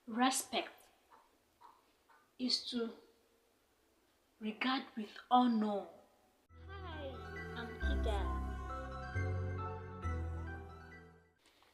Respect is to regard with honor. Hi, I'm Kida.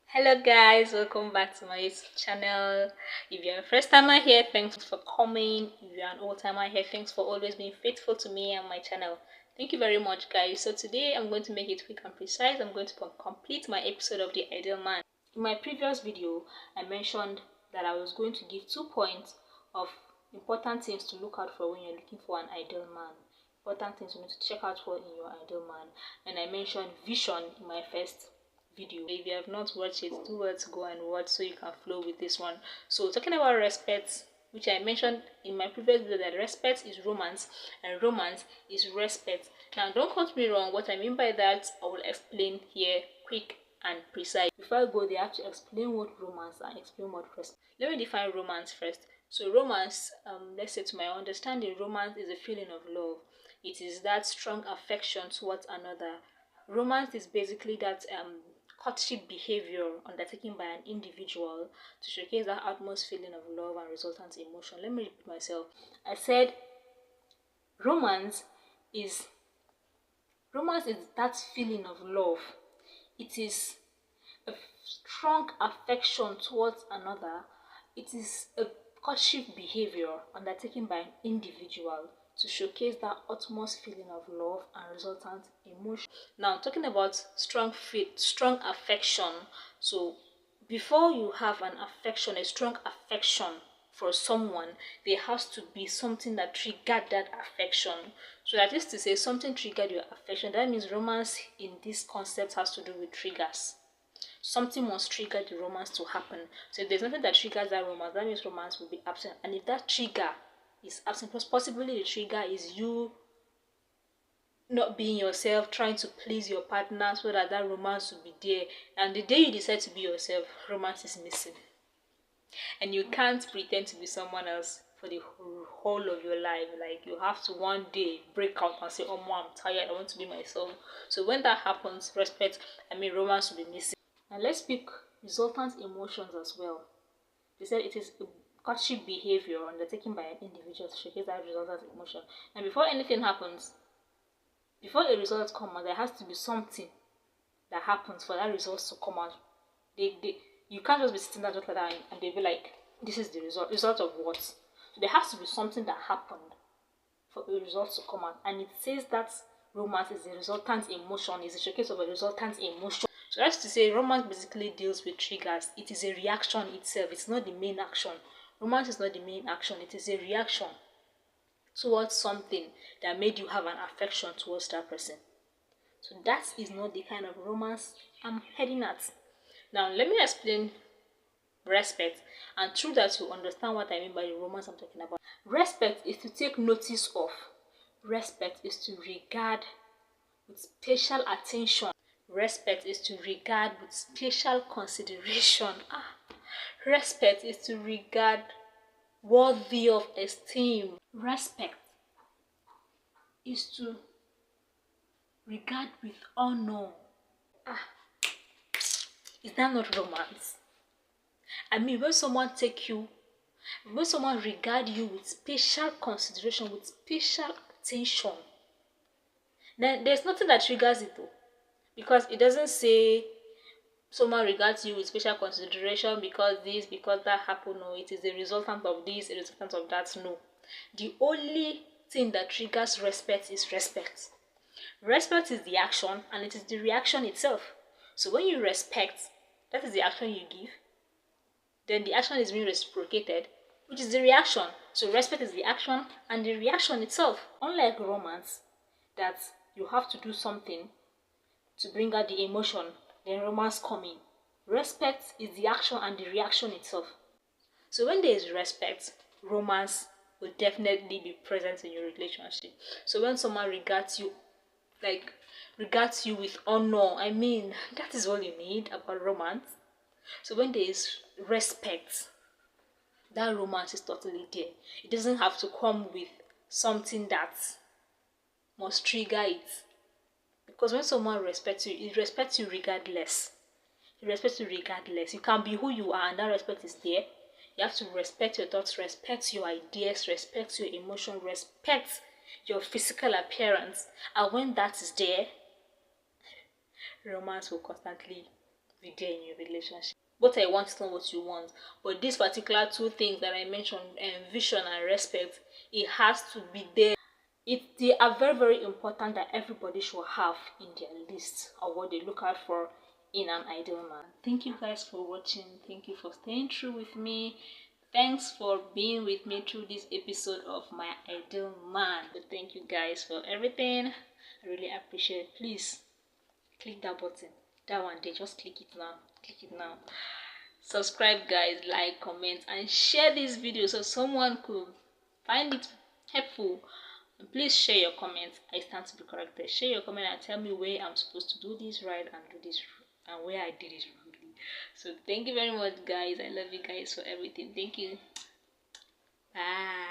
Hello guys, welcome back to my YouTube channel. If you're a first timer here, thanks for coming. If you're an old timer here, thanks for always being faithful to me and my channel. Thank you very much guys. So today I'm going to make it quick and precise. I'm going to complete my episode of The Ideal Man. In my previous video, I mentioned that I was going to give 2 points of important things to look out for when you're looking for an ideal man. Important things you need to check out for in your ideal man. And I mentioned vision in my first video. If you have not watched it, do well to go and watch so you can flow with this one. So talking about respect, which I mentioned in my previous video, that respect is romance and romance is respect. Now don't quote me wrong. What I mean by that I will explain here quick and precise. Before I go there, I have to explain what romance and explain what respect. Let me define romance first. So romance, let's say to my understanding, romance is a feeling of love. It is that strong affection towards another. Romance is basically that courtship behavior undertaken by an individual to showcase that utmost feeling of love and resultant emotion. Let me repeat myself. I said romance is that feeling of love. It is a strong affection towards another. It is a courtship behavior undertaken by an individual to showcase that utmost feeling of love and resultant emotion. Now, talking about strong affection. So, before you have an affection, a strong affection for someone, there has to be something that triggered that affection. So that is to say, something triggered your affection. That means romance in this concept has to do with triggers. Something must trigger the romance to happen. So if there's nothing that triggers that romance, that means romance will be absent. And if that trigger is absent, because possibly the trigger is you not being yourself, trying to please your partner so that that romance will be there. And the day you decide to be yourself, romance is missing. And you can't pretend to be someone else for the whole of your life. Like, you have to one day break out and say, oh mom, I'm tired, I want to be myself. So when that happens, romance will be missing. And let's speak resultant emotions as well. They said it is a courtship behavior undertaken by an individual to showcase that resultant emotion. And before anything happens, before a result comes out, there has to be something that happens for that result to come out. You can't just be sitting there just like that and they'll be like, this is the result. Result of what? So there has to be something that happened for a result to come out. And it says that romance is a resultant emotion, is a showcase of a resultant emotion. So that's to say, romance basically deals with triggers. It is a reaction itself. It's not the main action. Romance is not the main action. It is a reaction towards something that made you have an affection towards that person. So that is not the kind of romance I'm heading at. Now, let me explain respect. And through that, you understand what I mean by the romance I'm talking about. Respect is to take notice of. Respect is to regard with special attention. Respect is to regard with special consideration. Respect is to regard worthy of esteem. Respect is to regard with honor. Is that not romance? I mean, when someone regard you with special consideration, with special attention, then there's nothing that triggers it though. Because it doesn't say someone regards you with special consideration because this, because that happened. No, it is a resultant of this, a resultant of that. No. The only thing that triggers respect is respect. Respect is the action and it is the reaction itself. So when you respect, that is the action you give. Then the action is being reciprocated, which is the reaction. So respect is the action and the reaction itself. Unlike romance, that you have to do something to bring out the emotion, then romance coming. Respect is the action and the reaction itself. So when there is respect, romance will definitely be present in your relationship. So when someone regards you with honor, I mean, that is all you need about romance. So when there is respect, that romance is totally there. It doesn't have to come with something that must trigger it. Because when someone respects you, it respects you regardless. It respects you regardless. You can be who you are and that respect is there. You have to respect your thoughts, respect your ideas, respect your emotion, respect your physical appearance. And when that is there, romance will constantly be there in your relationship. What I want is not what you want. But these particular two things that I mentioned, vision and respect, it has to be there. They are very, very important that everybody should have in their list of what they look out for in an ideal man. Thank you guys for watching. Thank you for staying true with me. Thanks for being with me through this episode of My Ideal Man. Thank you guys for everything. I really appreciate it. Please click that button. That one there. Just click it now. Click it now. Subscribe guys, like, comment, and share this video so someone could find it helpful. And please share your comments. I stand to be corrected. Share your comment and tell me where I'm supposed to do this right and do this and where I did it wrongly. So thank you very much guys. I love you guys for everything. Thank you. Bye.